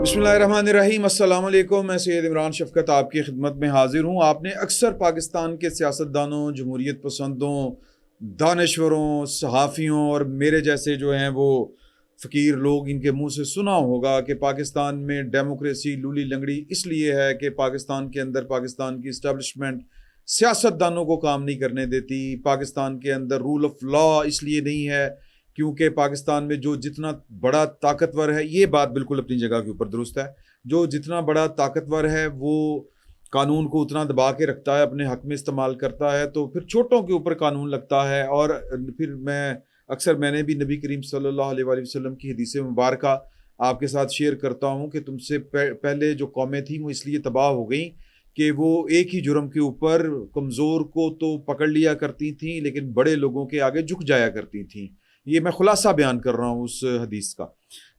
बिस्मिल्लाहिर्रहमानिर्रहीम, अस्सलाम वालेकुम। मैं सैयद इमरान शफकत आपकी खिदमत में हाजिर हूँ। आपने अक्सर पाकिस्तान के सियासतदानों, जमहूरियत पसंदों, दानश्वरों, सहाफ़ियों और मेरे जैसे जो हैं वो फ़कीर लोग, इनके मुंह से सुना होगा कि पाकिस्तान में डेमोक्रेसी लूली लंगड़ी इसलिए है कि पाकिस्तान के अंदर पाकिस्तान की इस्टेब्लिशमेंट सियासतदानों को काम नहीं करने देती। पाकिस्तान के अंदर रूल ऑफ लॉ इसलिए नहीं है क्योंकि पाकिस्तान में जो जितना बड़ा ताकतवर है, ये बात बिल्कुल अपनी जगह के ऊपर दुरुस्त है, जो जितना बड़ा ताकतवर है वो कानून को उतना दबा के रखता है, अपने हक में इस्तेमाल करता है, तो फिर छोटों के ऊपर कानून लगता है। और फिर मैंने भी नबी करीम सल्लल्लाहु अलैहि वसल्लम की हदीस मुबारक आपके साथ शेयर करता हूँ कि तुमसे पहले जो कौमें थी वो इसलिए तबाह हो गई कि वो एक ही जुर्म के ऊपर कमज़ोर को तो पकड़ लिया करती थी लेकिन बड़े लोगों के आगे झुक जाया करती थी। ये मैं खुलासा बयान कर रहा हूँ उस हदीस का।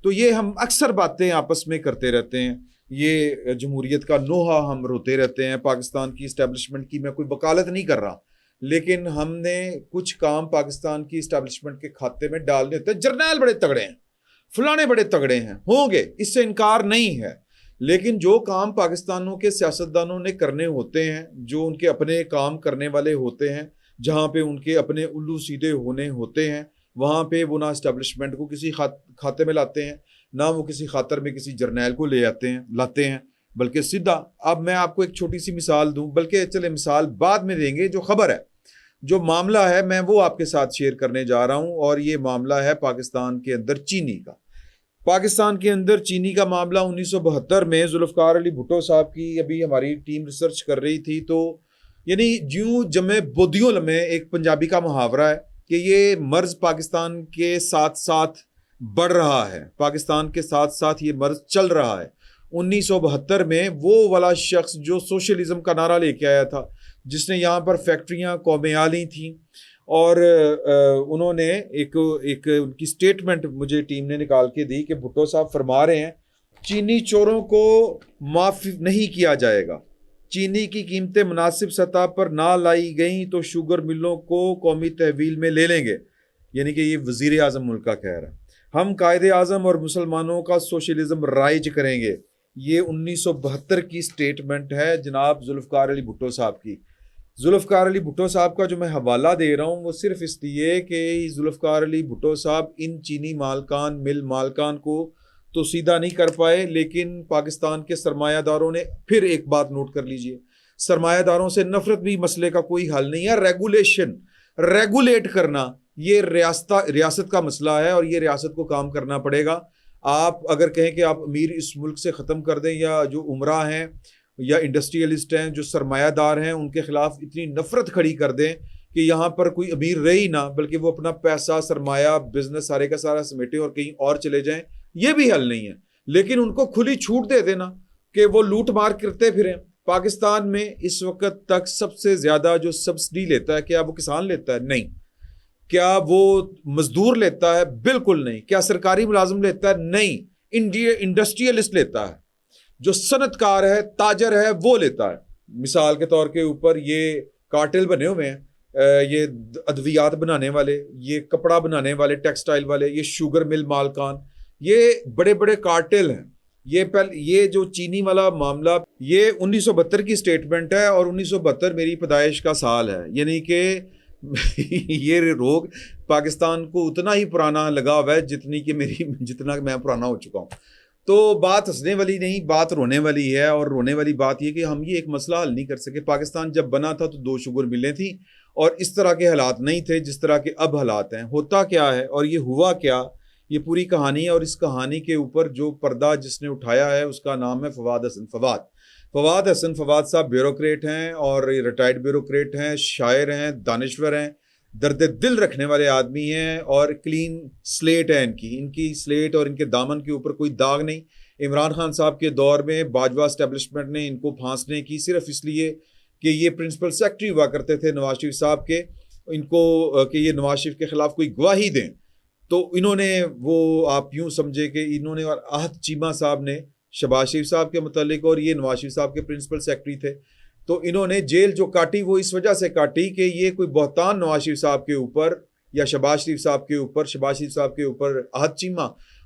तो ये हम अक्सर बातें आपस में करते रहते हैं, ये जमहूरियत का नोहा हम रोते रहते हैं, पाकिस्तान की इस्टेब्लिशमेंट की मैं कोई वकालत नहीं कर रहा, लेकिन हमने कुछ काम पाकिस्तान की इस्टेब्लिशमेंट के खाते में डालने होते हैं। जर्नैल बड़े तगड़े हैं, फलाने बड़े तगड़े हैं, होंगे, इससे इनकार नहीं है, लेकिन जो काम पाकिस्तानों के सियासतदानों ने करने होते हैं, जो उनके अपने काम करने वाले होते हैं, जहाँ पे उनके अपने उल्लू सीधे होने होते हैं, वहाँ पे वो ना इस्टेब्लिशमेंट को किसी खाते में लाते हैं, ना वो किसी खातर में किसी जर्नैल को लाते हैं, बल्कि सीधा। अब मैं आपको एक छोटी सी मिसाल दूं, बल्कि चले मिसाल बाद में देंगे। जो खबर है, जो मामला है, मैं वो आपके साथ शेयर करने जा रहा हूँ, और ये मामला है पाकिस्तान के अंदर चीनी का। पाकिस्तान के अंदर चीनी का मामला 1972 में जुल्फ़िकार अली भुट्टो साहब की अभी हमारी टीम रिसर्च कर रही थी, तो यानी ज्यों जमे बोदियों लमे, एक पंजाबी का मुहावरा है कि ये मर्ज पाकिस्तान के साथ साथ बढ़ रहा है, पाकिस्तान के साथ साथ ये मर्ज चल रहा है। 1972 में वो वाला शख्स जो सोशलिज्म का नारा लेके आया था, जिसने यहाँ पर फैक्ट्रियाँ कौमेयाली थी, और उन्होंने एक उनकी स्टेटमेंट मुझे टीम ने निकाल के दी कि भुट्टो साहब फरमा रहे हैं चीनी चोरों को माफ़ नहीं किया जाएगा, चीनी की कीमतें मुनासिब सतह पर ना लाई गई तो शुगर मिलों को कौमी तहवील में ले लेंगे। यानी कि ये वज़ीर आज़म मुल्क का कह रहा है, हम कायदे आज़म और मुसलमानों का सोशलिज्म राइज करेंगे। ये 1972 की स्टेटमेंट है जनाब जुल्फ़िकार अली भुट्टो साहब की। जुल्फ़िकार अली भुट्टो साहब का जो मैं हवाला दे रहा हूँ वो सिर्फ इसलिए कि जुल्फ़िकार अली भुट्टो साहब इन चीनी मालकान, मिल मालकान को तो सीधा नहीं कर पाए, लेकिन पाकिस्तान के सरमायादारों ने फिर एक बात नोट कर लीजिए, सरमायादारों से नफरत भी मसले का कोई हल नहीं है। रेगुलेट करना ये रियासत का मसला है, और ये रियासत को काम करना पड़ेगा। आप अगर कहें कि आप अमीर इस मुल्क से ख़त्म कर दें, या जो उमरा हैं या इंडस्ट्रियलिस्ट हैं, जो सरमायादार हैं, उनके खिलाफ इतनी नफरत खड़ी कर दें कि यहाँ पर कोई अमीर रहे ही ना, बल्कि वो अपना पैसा, सरमाया, बिजनेस सारे का सारा समेटे और कहीं और चले जाएं, ये भी हल नहीं है। लेकिन उनको खुली छूट दे देना कि वो लूट मार करते फिरें। पाकिस्तान में इस वक्त तक सबसे ज्यादा जो सब्सिडी लेता है, क्या वो किसान लेता है? नहीं। क्या वो मजदूर लेता है? बिल्कुल नहीं। क्या सरकारी मुलाजिम लेता है? नहीं। इंडस्ट्रियलिस्ट लेता है, जो सनतकार है, ताजर है, वो लेता है। मिसाल के तौर के ऊपर ये कार्टेल बने हुए हैं, ये अद्वियात बनाने वाले, ये कपड़ा बनाने वाले, टेक्सटाइल वाले, ये शुगर मिल मालकान, ये बड़े बड़े कार्टेल हैं। ये जो चीनी वाला मामला, ये 1972 की स्टेटमेंट है, और 1972 मेरी पैदाइश का साल है, यानी कि ये रोग पाकिस्तान को उतना ही पुराना लगा हुआ है जितना मैं पुराना हो चुका हूँ। तो बात हंसने वाली नहीं, बात रोने वाली है। और रोने वाली बात यह कि हम ये एक मसला हल नहीं कर सके। पाकिस्तान जब बना था तो 2 शुगर मिलें थी, और इस तरह के हालात नहीं थे जिस तरह के अब हालात हैं। होता क्या है और ये हुआ क्या, ये पूरी कहानी है। और इस कहानी के ऊपर जो पर्दा जिसने उठाया है उसका नाम है फवाद हसन फवाद साहब ब्यूरोक्रेट हैं, और रिटायर्ड ब्यूरोक्रेट हैं, शायर हैं, दानिश्वर हैं, दर्द दिल रखने वाले आदमी हैं, और क्लीन स्लेट है इनकी स्लेट, और इनके दामन के ऊपर कोई दाग नहीं। इमरान खान साहब के दौर में बाजवा एस्टेब्लिशमेंट ने इनको फांसने की सिर्फ इसलिए कि ये प्रिंसिपल सेक्रेटरी हुआ करते थे नवाज शरीफ साहब के, इनको कि ये नवाज शरीफ के खिलाफ कोई गवाही दें। तो इन्होंने वो, आप यूं समझे कि इन्होंने, और आहत चीमा साहब ने शहबाज शरीफ साहब के मुतालिक, और ये नवाज शरीफ साहब के प्रिंसिपल सेक्रेटरी थे, तो इन्होंने जेल जो काटी वो इस वजह से काटी कि ये कोई बहतान नवाज शरीफ साहब के ऊपर या शहबाज शरीफ साहब के ऊपर आहत चीमा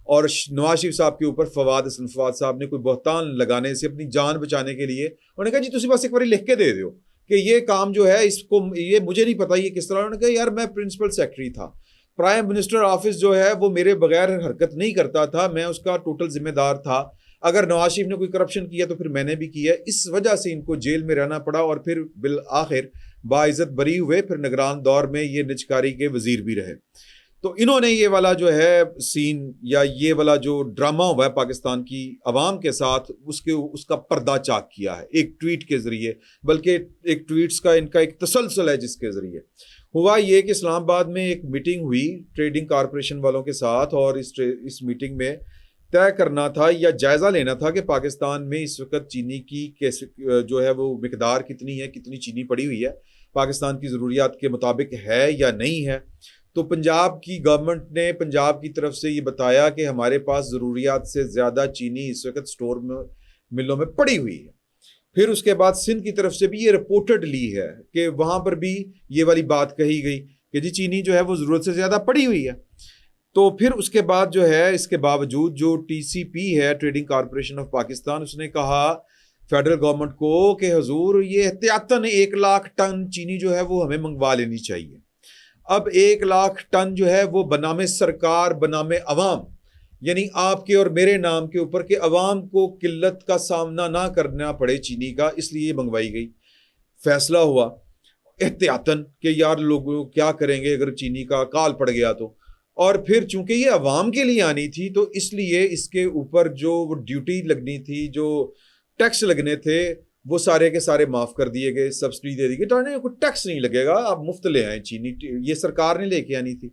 और नवाज शरीफ साहब के ऊपर फवाद हसन फवाद साहब ने कोई बहतान लगाने से अपनी जान बचाने के लिए उन्होंने कहा जी तुम बस एक बार लिख के दे दो कि ये काम जो है इसको, ये मुझे नहीं पता ये किस तरह। उन्होंने कहा यार मैं प्रिंसिपल सेक्रेटरी था, प्राइम मिनिस्टर ऑफिस जो है वो मेरे बगैर हरकत नहीं करता था, मैं उसका टोटल जिम्मेदार था। अगर नवाज शरीफ ने कोई करप्शन किया तो फिर मैंने भी किया, इस वजह से इनको जेल में रहना पड़ा और फिर बिल आखिर बाइज्जत बरी हुए, फिर निगरान दौर में ये निजकारी के वजीर भी रहे। तो इन्होंने ये वाला जो है सीन या ये वाला जो ड्रामा हुआ है पाकिस्तान की आवाम के साथ, उसका पर्दा चाक किया है एक ट्वीट के जरिए, बल्कि एक ट्वीट्स का इनका एक तसलसल है जिसके जरिए हुआ ये कि इस्लामाबाद में एक मीटिंग हुई ट्रेडिंग कॉरपोरेशन वालों के साथ, और इस मीटिंग में तय करना था या जायज़ा लेना था कि पाकिस्तान में इस वक्त चीनी की कैसे जो है वो मिकदार कितनी है, कितनी चीनी पड़ी हुई है, पाकिस्तान की ज़रूरियात के मुताबिक है या नहीं है। तो पंजाब की गवर्नमेंट ने पंजाब की तरफ से ये बताया कि हमारे पास ज़रूरियात से ज़्यादा चीनी इस वक्त स्टोर में मिलों में पड़ी हुई है। फिर उसके बाद सिंध की तरफ से भी ये रिपोर्टेड ली है कि वहाँ पर भी ये वाली बात कही गई कि जी चीनी जो है वो ज़रूरत से ज़्यादा पड़ी हुई है। तो फिर उसके बाद जो है इसके बावजूद जो TCP है ट्रेडिंग कॉरपोरेशन ऑफ पाकिस्तान, उसने कहा फेडरल गवर्नमेंट को कि हुजूर ये एहतियातन 1 लाख टन चीनी जो है वो हमें मंगवा लेनी चाहिए। अब 1 लाख टन जो है वो बनामे सरकार बनामे अवाम, यानी आपके और मेरे नाम के ऊपर कि अवाम को किल्लत का सामना ना करना पड़े चीनी का, इसलिए मंगवाई गई। फैसला हुआ एहतियातन कि यार लोग क्या करेंगे अगर चीनी का काल पड़ गया तो, और फिर चूंकि ये अवाम के लिए आनी थी तो इसलिए इसके ऊपर जो वो ड्यूटी लगनी थी, जो टैक्स लगने थे, वो सारे के सारे माफ कर दिए गए, सब्सिडी दे दी गई। तो कोई टैक्स नहीं लगेगा, आप मुफ्त ले आए चीनी, ये सरकार ने लेके आनी थी।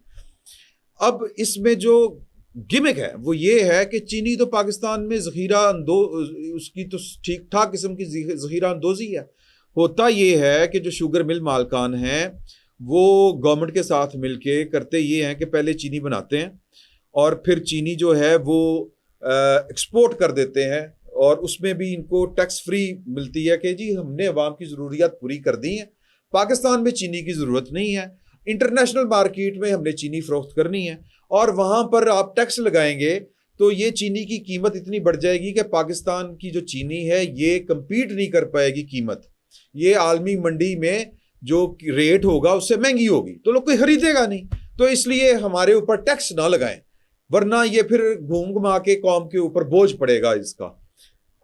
अब इसमें जो गिमिक है वो ये है कि चीनी तो पाकिस्तान में जखीरा उसकी तो ठीक ठाक किस्म की जखीरा अंदोजी है। होता ये है कि जो शुगर मिल मालकान हैं वो गवर्नमेंट के साथ मिलके करते ये हैं कि पहले चीनी बनाते हैं और फिर चीनी जो है वो एक्सपोर्ट कर देते हैं, और उसमें भी इनको टैक्स फ्री मिलती है कि जी हमने अवाम की ज़रूरियात पूरी कर दी है, पाकिस्तान में चीनी की ज़रूरत नहीं है, इंटरनेशनल मार्केट में हमने चीनी फ़रोख्त करनी है, और वहाँ पर आप टैक्स लगाएंगे तो ये चीनी की कीमत इतनी बढ़ जाएगी कि पाकिस्तान की जो चीनी है ये कम्पीट नहीं कर पाएगी कीमत, ये आलमी मंडी में जो रेट होगा उससे महंगी होगी, तो लोग कोई खरीदेगा नहीं। तो इसलिए हमारे ऊपर टैक्स ना लगाएं, वरना ये फिर घूम घुमा के कौम के ऊपर बोझ पड़ेगा इसका।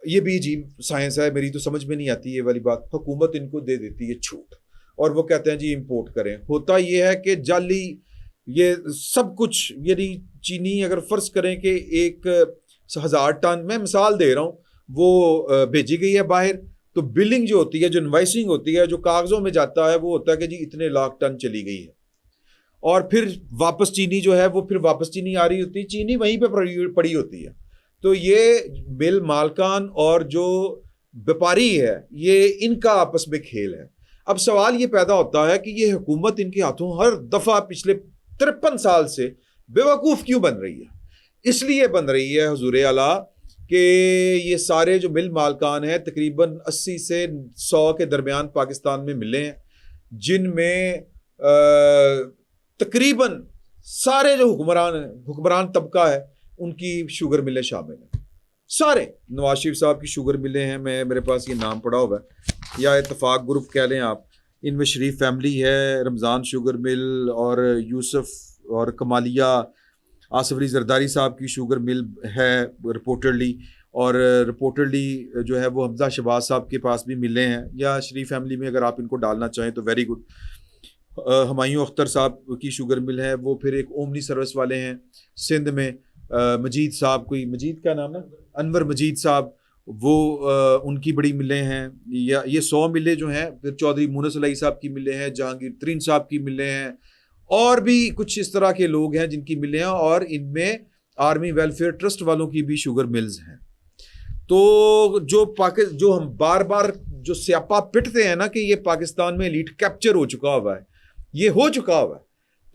ये भी अजीब साइंस है, मेरी तो समझ में नहीं आती ये वाली बात। हुकूमत इनको दे देती है छूट और वो कहते हैं जी इंपोर्ट करें। होता ये है कि जाली ये सब कुछ, यदि चीनी अगर फर्ज करें कि 1000 टन, मैं मिसाल दे रहा हूँ, वो भेजी गई है बाहर, तो बिलिंग जो होती है, जो इनवाइसिंग होती है, जो कागजों में जाता है, वो होता है कि जी इतने लाख टन चली गई है, और फिर वापस चीनी जो है वो फिर वापस चीनी आ रही होती है, चीनी वहीं पे पड़ी होती है। तो ये मिल मालकान और जो व्यापारी है ये इनका आपस में खेल है। अब सवाल ये पैदा होता है कि ये हुकूमत इनके हाथों हर दफा पिछले 53 साल से बेवकूफ क्यों बन रही है? इसलिए बन रही है हुजूर आला कि ये सारे जो मिल मालकान हैं तकरीबन 80 से 100 के दरमियान पाकिस्तान में मिले हैं, जिनमें तकरीबन सारे जो हुक्मरान तबका है उनकी शुगर मिलें शामिल हैं। सारे नवाज शरीफ साहब की शुगर मिलें हैं, मेरे पास ये नाम पड़ा हुआ है, या इत्तफाक ग्रुप कह लें आप, इनमें शरीफ फैमिली है, रमज़ान शुगर मिल और यूसुफ और कमालिया आसिफ अली जरदारी साहब की शुगर मिल है रिपोर्टेडली, और रिपोर्टेडली जो है वो हमजा शहबाज साहब के पास भी मिले हैं, या शरीफ फैमिली में अगर आप इनको डालना चाहें तो वेरी गुड। हुमायूं अख्तर साहब की शुगर मिल है, वो फिर एक ओमनी सर्विस वाले हैं सिंध में, मजीद साहब, कोई मजीद का नाम है, अनवर मजीद साहब, वो उनकी बड़ी मिलें हैं, या ये 100 मिलें जो हैं, फिर चौधरी मुनस अलाई साहब की मिलें हैं, जहांगीर तरीन साहब की मिलें हैं, और भी कुछ इस तरह के लोग हैं जिनकी मिलें हैं, और इनमें आर्मी वेलफेयर ट्रस्ट वालों की भी शुगर मिल्स हैं। तो जो हम बार बार जो स्यापा पिटते हैं ना कि ये पाकिस्तान में एलीट कैप्चर हो चुका हुआ है, ये हो चुका हुआ है,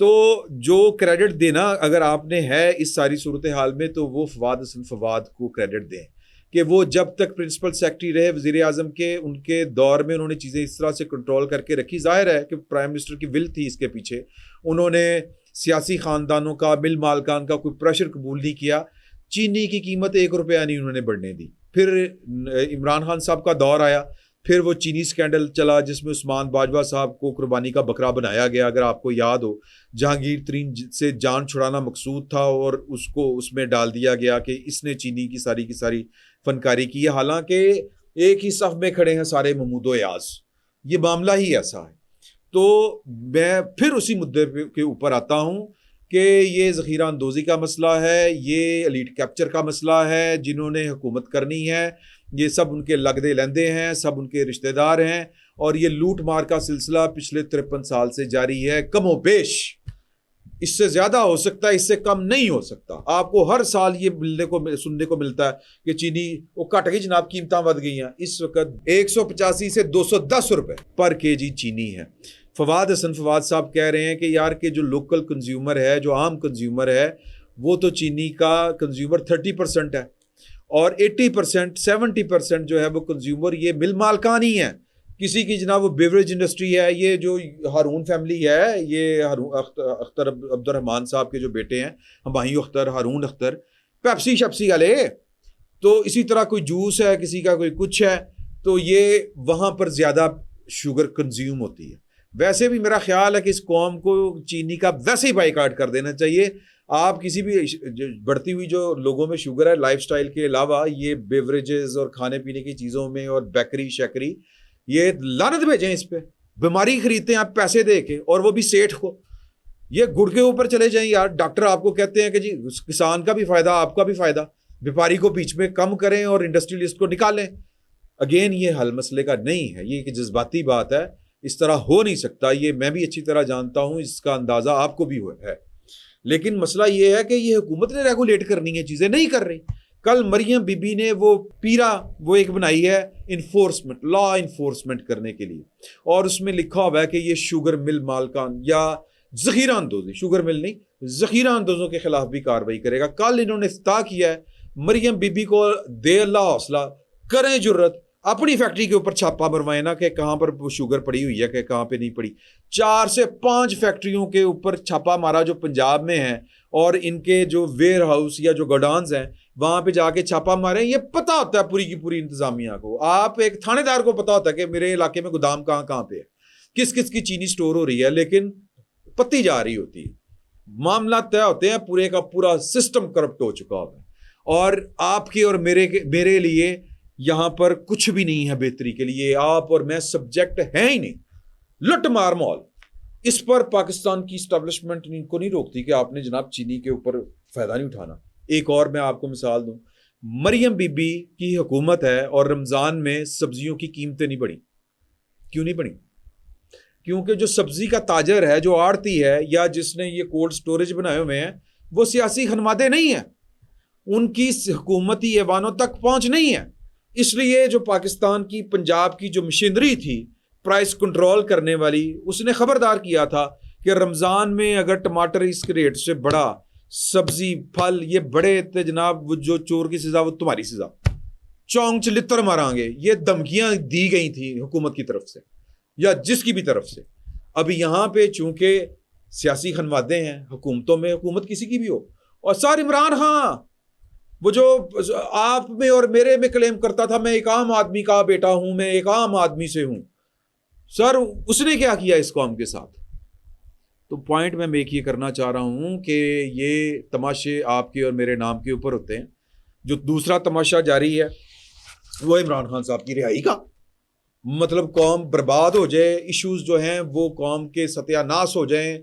तो जो क्रेडिट देना अगर आपने है इस सारी सूरत हाल में, तो वो फवाद हसन फवाद को क्रेडिट दें कि वो जब तक प्रिंसिपल सेक्रेटरी रहे वज़ीर आज़म के, उनके दौर में उन्होंने चीज़ें इस तरह से कंट्रोल करके रखी। जाहिर है कि प्राइम मिनिस्टर की विल थी इसके पीछे, उन्होंने सियासी ख़ानदानों का, मिल मालकान का कोई प्रेशर कबूल नहीं किया, चीनी की कीमत 1 रुपया नहीं उन्होंने बढ़ने दी। फिर इमरान खान साहब का दौर आया, फिर वो चीनी स्कैंडल चला जिसमें उस्मान बाजवा साहब को कुर्बानी का बकरा बनाया गया। अगर आपको याद हो, जहांगीर तरीन से जान छुड़ाना मकसूद था और उसको उसमें डाल दिया गया कि इसने चीनी की सारी फनकारी की है, हालांकि एक ही सफ में खड़े हैं सारे महमूदो याज। ये मामला ही ऐसा है। तो मैं फिर उसी मुद्दे के ऊपर आता हूं कि ये ज़ख़ीरा अंदोज़ी का मसला है, ये एलीट कैप्चर का मसला है। जिन्होंने हुकूमत करनी है ये सब उनके लगदे लहंदे हैं, सब उनके रिश्तेदार हैं, और ये लूट मार का सिलसिला पिछले 53 साल से जारी है। कमो बेश इससे ज्यादा हो सकता है, इससे कम नहीं हो सकता। आपको हर साल ये सुनने को मिलता है कि चीनी वो कट गई जनाब, कीमतें बढ़ गई हैं। इस वक्त 185 से 210 रुपए पर केजी चीनी है। फवाद हसन फवाद साहब कह रहे हैं कि यार के जो लोकल कंज्यूमर है, जो आम कंज्यूमर है, वो तो चीनी का कंज्यूमर 30% है और 80% 70% जो है वो कंज्यूमर ये मिल मालकान ही है। किसी की जनाब वो बेवरेज इंडस्ट्री है। ये जो हारून फैमिली है, ये अख्तर अब्दुर्रहमान साहब के जो बेटे हैं, हमायूं अख्तर, हारून अख्तर, पेप्सी शप्सी वाले, तो इसी तरह कोई जूस है, किसी का कोई कुछ है, तो ये वहाँ पर ज़्यादा शुगर कंज्यूम होती है। वैसे भी मेरा ख्याल है कि इस कौम को चीनी का वैसे ही बाइकाट कर देना चाहिए। आप किसी भी बढ़ती हुई जो लोगों में शुगर है लाइफस्टाइल के अलावा, ये बेवरेजेस और खाने पीने की चीज़ों में और बेकरी शेकरी, ये लानत भेजें इस पे। बीमारी खरीदते हैं आप पैसे दे के, और वो भी सेठ को। ये गुड़ के ऊपर चले जाएं यार। डॉक्टर आपको कहते हैं कि जी किसान का भी फायदा, आपका भी फायदा, व्यापारी को बीच में कम करें और इंडस्ट्रियलिस्ट को निकालें। अगेन ये हल मसले का नहीं है, ये एक जज्बाती बात है, इस तरह हो नहीं सकता। ये मैं भी अच्छी तरह जानता हूं, इसका अंदाजा आपको भी है। लेकिन मसला ये है कि ये हुकूमत ने रेगुलेट करनी है, चीजें नहीं कर रही। कल मरियम बीबी ने वो पीरा वो एक बनाई है इन्फोर्समेंट, लॉ इन्फोर्समेंट करने के लिए, और उसमें लिखा हुआ है कि ये शुगर मिल मालकान या ज़ख़ीरा अंदोज़ी, शुगर मिल नहीं, ज़ख़ीरा अंदोज़ों के खिलाफ भी कार्रवाई करेगा। कल इन्होंने इफ्ताह किया है, मरियम बीबी को दे अल्लाह हौसला, करें जुर्रत, अपनी फैक्ट्री के ऊपर छापा मरवाए ना कि कहाँ पर वो शुगर पड़ी हुई है कि कहाँ पे नहीं पड़ी। 4 से 5 फैक्ट्रियों के ऊपर छापा मारा जो पंजाब में है, और इनके जो वेयर हाउस या जो गोडाउन्स हैं वहां पे जाके छापा मारे। ये पता होता है पूरी की पूरी इंतजामिया को। आप एक थानेदार को पता होता है कि मेरे इलाके में गोदाम कहाँ कहाँ पे है, किस किस की चीनी स्टोर हो रही है, लेकिन पत्ती जा रही होती है। मामला तय होते हैं, पूरे का पूरा सिस्टम करप्ट हो चुका होता है, और आपके और मेरे लिए यहां पर कुछ भी नहीं है बेहतरी के लिए। आप और मैं सब्जेक्ट है ही नहीं। लुट मार मॉल, इस पर पाकिस्तान की स्टैब्लिशमेंट को नहीं रोकती कि आपने जनाब चीनी के ऊपर फायदा नहीं उठाना। एक और मैं आपको मिसाल दूं, मरियम बीबी की हुकूमत है और रमजान में सब्जियों की कीमतें नहीं बढ़ी। क्यों नहीं बढ़ी? क्योंकि जो सब्जी का ताजर है, जो आड़ती है, या जिसने ये कोल्ड स्टोरेज बनाए हुए हैं, वो सियासी खनमादे नहीं है, उनकी हुकूमती ऐवानों तक पहुंच नहीं है। इसलिए जो पाकिस्तान की पंजाब की जो मशीनरी थी प्राइस कंट्रोल करने वाली, उसने खबरदार किया था कि रमजान में अगर टमाटर इसके रेट से बढ़ा, सब्जी फल ये बड़े थे जनाब, वो जो चोर की सजा वो तुम्हारी सजा, चौंक चलित्र मारांगे। ये धमकियां दी गई थी हुकूमत की तरफ से या जिसकी भी तरफ से। अभी यहां पे चूंकि सियासी खनवादे हैं हुकूमतों में, हुकूमत किसी की भी हो, और सर इमरान खान वो जो आप में और मेरे में क्लेम करता था मैं एक आम आदमी का बेटा हूं, मैं एक आम आदमी से हूं, सर उसने क्या किया इस कौम के साथ? तो पॉइंट मैं मेक ये करना चाह रहा हूं कि ये तमाशे आपके और मेरे नाम के ऊपर होते हैं। जो दूसरा तमाशा जारी है वो इमरान खान साहब की रिहाई का, मतलब कौम बर्बाद हो जाए, इश्यूज जो हैं वो कौम के सत्यानाश हो जाएं,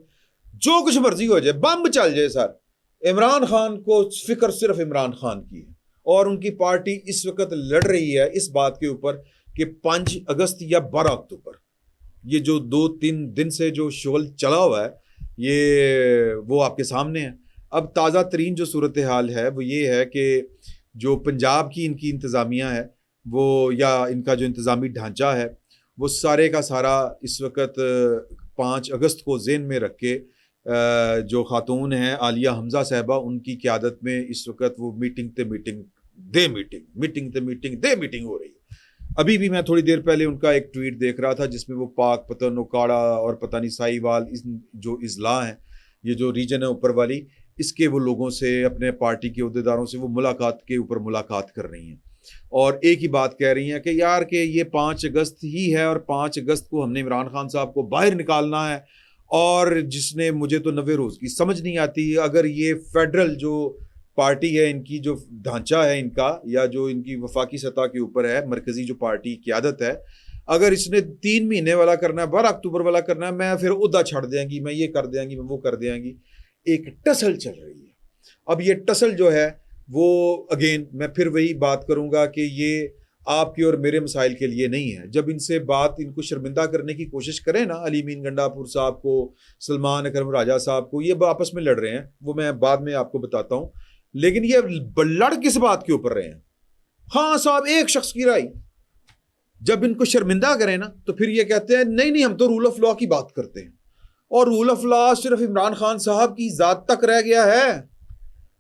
जो कुछ मर्जी हो जाए, बम चल जाए। सर इमरान खान को फिक्र सिर्फ इमरान खान की है, और उनकी पार्टी इस वक्त लड़ रही है इस बात के ऊपर कि 5 अगस्त या 12 अक्टूबर, ये जो 2-3 दिन से जो शोल चला हुआ है, ये वो आपके सामने है। अब ताज़ा तरीन जो सूरत हाल है वो ये है कि जो पंजाब की इनकी इंतज़ामिया है वो, या इनका जो इंतज़ामी ढांचा है, वो सारे का सारा इस वक्त 5 अगस्त को जेहन में रख के जो खातून हैं आलिया हमजा साहबा, उनकी क़यादत में इस वक्त वो मीटिंग ते मीटिंग दे मीटिंग हो रही है। अभी भी मैं थोड़ी देर पहले उनका एक ट्वीट देख रहा था जिसमें वो पाक पतन, उकाड़ा और पता नहीं साहिवाल जो इजला हैं, ये जो रीजन है ऊपर वाली, इसके वो लोगों से, अपने पार्टी के अहदेदारों से वो मुलाकात के ऊपर मुलाकात कर रही हैं और एक ही बात कह रही हैं कि यार कि ये 5 अगस्त ही है और 5 अगस्त को हमने इमरान खान साहब को बाहर निकालना है। और जिसने, मुझे तो 90 रोज़ की समझ नहीं आती, अगर ये फेडरल जो पार्टी है, इनकी जो ढांचा है इनका, या जो इनकी वफाकी सतह के ऊपर है, मरकजी जो पार्टी की आदत है, अगर इसने 3 महीने वाला करना है, 12 अक्टूबर वाला करना है, मैं फिर उदा छड़ देंगी, मैं ये कर देंगी, मैं वो कर देंगी, एक टसल चल रही है। अब ये टसल जो है वो, अगेन मैं फिर वही बात करूंगा कि ये आपके और मेरे मसाइल के लिए नहीं है। जब इनसे बात, इनको शर्मिंदा करने की कोशिश करें ना, अली मीन गंडापुर साहब को, सलमान अकरम राजा साहब को, ये आपस में लड़ रहे हैं, वो मैं बाद में आपको बताता हूं, लेकिन ये लड़ किस बात के ऊपर रहे हैं? हाँ साहब, एक शख्स की राय, जब इनको शर्मिंदा करें ना तो फिर ये कहते हैं नहीं नहीं हम तो रूल ऑफ लॉ की बात करते हैं, और रूल ऑफ लॉ सिर्फ इमरान खान साहब की जात तक रह गया है।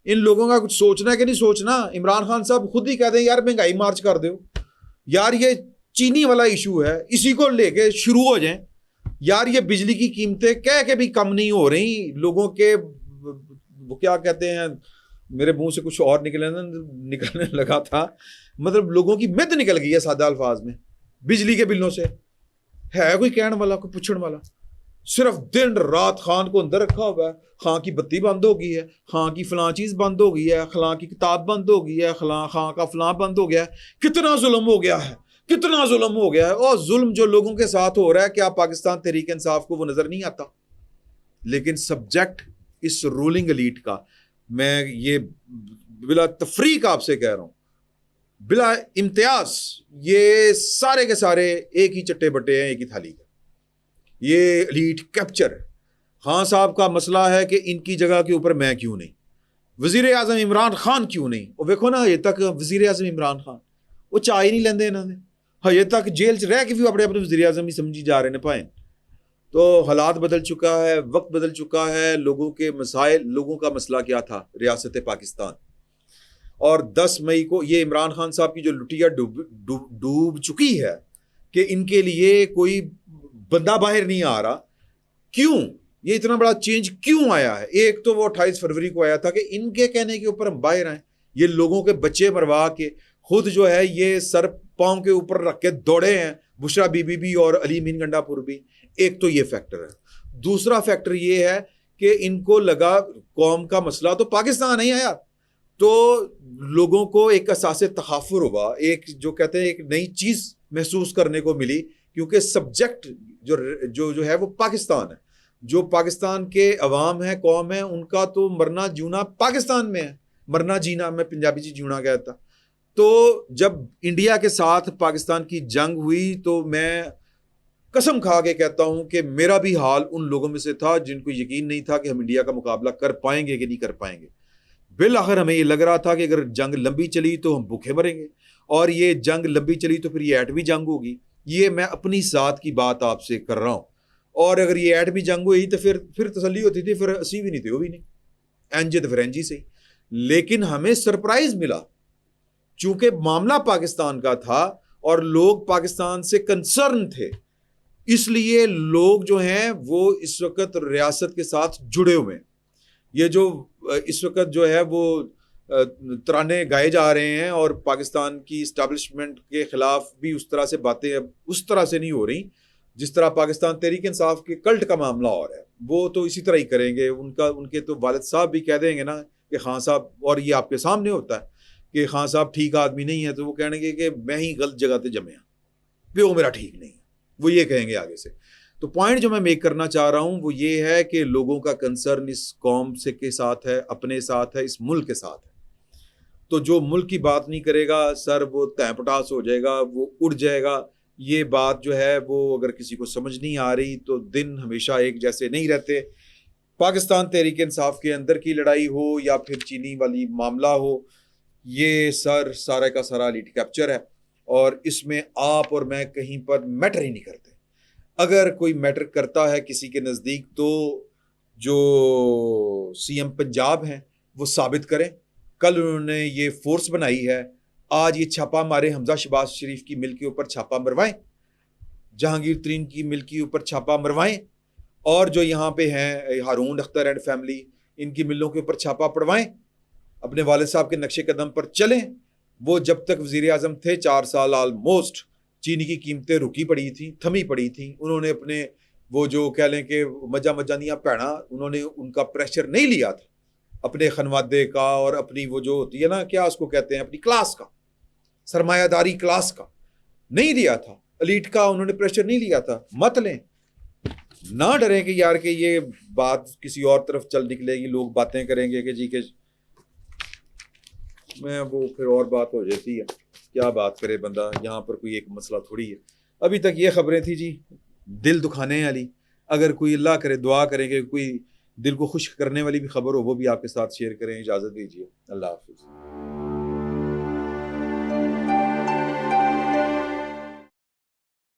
इन लोगों का कुछ सोचना है कि नहीं सोचना? इमरान खान साहब खुद ही कहते हैं यार महंगाई मार्च कर दो, यार ये चीनी वाला इशू है, इसी को लेके शुरू हो जाएं, यार ये बिजली की कीमतें कह के भी कम नहीं हो रही, लोगों के वो क्या कहते हैं, मेरे मुंह से कुछ और निकलने लगा था, मतलब लोगों की मिद निकल गई है सादा अल्फाज में बिजली के बिलों से। है कोई कहने वाला, कोई पूछने वाला? सिर्फ दिन रात खान को अंदर रखा हुआ है, खां की बत्ती बंद हो गई है, खां की फलां चीज बंद हो गई है, खलां की किताब बंद हो गई है, खां का फलां बंद हो गया है। कितना जुल्म हो गया है, कितना जुल्म हो गया है। और जुल्म जो लोगों के साथ हो रहा है, क्या पाकिस्तान तहरीक इंसाफ को वो नजर नहीं आता? लेकिन सब्जेक्ट इस रूलिंग एलीट का, मैं ये बिला तफरीक आपसे कह रहा हूं, बिला इम्तियाज, ये सारे के सारे एक ही चट्टे बट्टे हैं, एक ही थाली का। ये एलीट कैप्चर है। खान साहब का मसला है कि इनकी जगह के ऊपर मैं क्यों नहीं, वजीर आजम इमरान खान क्यों नहीं? और देखो ना, हजे तक वजीर आजम इमरान खान वो चाह ही नहीं लेंदे इन्होंने, हजे तक जेल च रह के भी अपने अपने वजीर आजम ही समझी जा रहे हैं भाएं। तो हालात बदल चुका है, वक्त बदल चुका है, लोगों के मसाइल, लोगों का मसला क्या था रियासत पाकिस्तान। और 10 मई को ये इमरान खान साहब की जो लुटिया डूब चुकी है कि इनके लिए कोई बंदा बाहर नहीं आ रहा। क्यों ये इतना बड़ा चेंज क्यों आया है? एक तो वो 28 फरवरी को आया था कि इनके कहने के ऊपर हम बाहर आए, ये लोगों के बच्चे मरवा के खुद जो है ये सर पांव के ऊपर रख के दौड़े हैं, बुशरा बीबी भी और अली मीन गंडापुर भी। एक तो ये फैक्टर है। दूसरा फैक्टर ये है कि इनको लगा कौम का मसला तो पाकिस्तान है यार, तो लोगों को एक असासे तखाफुर हुआ, एक जो कहते हैं एक नई चीज महसूस करने को मिली, क्योंकि सब्जेक्ट जो है वो पाकिस्तान है। जो पाकिस्तान के अवाम है, कौम है, उनका तो मरना जीना पाकिस्तान में है। मरना जीना, मैं पंजाबी जी जीना कहता। तो जब इंडिया के साथ पाकिस्तान की जंग हुई तो मैं कसम खा के कहता हूं कि मेरा भी हाल उन लोगों में से था जिनको यकीन नहीं था कि हम इंडिया का मुकाबला कर पाएंगे कि नहीं कर पाएंगे। बिल आखिर हमें ये लग रहा था कि अगर जंग लंबी चली तो हम भूखे मरेंगे, और ये जंग लंबी चली तो फिर ये एटमी जंग होगी। ये मैं अपनी साथ की बात आपसे कर रहा हूं। और अगर ये एटमी जंग हुई तो फिर तसल्ली होती थी, फिर असी भी नहीं थे, वो भी नहीं एंजे तो फिर एंजी से। लेकिन हमें सरप्राइज मिला, चूंकि मामला पाकिस्तान का था और लोग पाकिस्तान से कंसर्न थे, इसलिए लोग जो हैं वो इस वक्त रियासत के साथ जुड़े हुए हैं। ये जो इस वक्त जो है वो तराने गाए जा रहे हैं और पाकिस्तान की इस्टेब्लिशमेंट के खिलाफ भी उस तरह से बातें अब उस तरह से नहीं हो रही जिस तरह पाकिस्तान तहरीक इंसाफ के कल्ट का मामला हो रहा है। वो तो इसी तरह ही करेंगे। उनके तो वालिद साहब भी कह देंगे ना कि खान साहब, और ये आपके सामने होता है कि खान साहब ठीक आदमी नहीं है, तो वो कहेंगे कि मैं ही गलत जगह पे जमे, वो मेरा ठीक नहीं है, वो ये कहेंगे आगे से। तो पॉइंट जो मैं मेक करना चाह रहा हूं वो ये है कि लोगों का कंसर्न इस कौम से के साथ है, अपने साथ है, इस मुल्क के साथ है। तो जो मुल्क की बात नहीं करेगा सर, वो तैपटास हो जाएगा, वो उड़ जाएगा। ये बात जो है वो अगर किसी को समझ नहीं आ रही तो दिन हमेशा एक जैसे नहीं रहते। पाकिस्तान तहरीक इंसाफ के अंदर की लड़ाई हो या फिर चीनी वाली मामला हो, ये सारा का सारा एलीट कैप्चर है, और इसमें आप और मैं कहीं पर मैटर ही नहीं करते। अगर कोई मैटर करता है किसी के नज़दीक तो जो सीएम पंजाब हैं वो साबित करें। कल उन्होंने ये फोर्स बनाई है, आज ये छापा मारे, हमजा शहबाज शरीफ की मिल के ऊपर छापा मरवाएं, जहांगीर तरीन की मिल के ऊपर छापा मरवाएं, और जो यहाँ पे हैं हारून अख्तर एंड फैमिली, इनकी मिलों के ऊपर छापा पड़वाएं, अपने वालिद साहब के नक्शे कदम पर चलें। वो जब तक वज़ीर आज़म थे 4 साल ऑलमोस्ट चीनी की कीमतें रुकी पड़ी थी, थमी पड़ी थी। उन्होंने अपने वो जो कह लें कि मजानियाँ पैणा, उन्होंने उनका प्रेशर नहीं लिया था अपने खनवादे का और अपनी वो जो होती है ना, क्या उसको कहते हैं, अपनी क्लास का, सरमायादारी क्लास का नहीं लिया था, एलीट का उन्होंने प्रेशर नहीं लिया था। मत लें, ना डरें कि यार कि ये बात किसी और तरफ चल निकलेगी, लोग बातें करेंगे कि जी के मैं वो फिर और बात हो जाती है। क्या बात करे बंदा, यहाँ पर कोई एक मसला थोड़ी है। अभी तक ये खबरें थी जी दिल दुखाने वाली। अगर कोई अल्लाह करे दुआ करेंगे, कोई दिल को खुश करने वाली भी खबर हो वो भी आपके साथ शेयर करें। इजाज़त दीजिए, अल्लाह हाफिज़।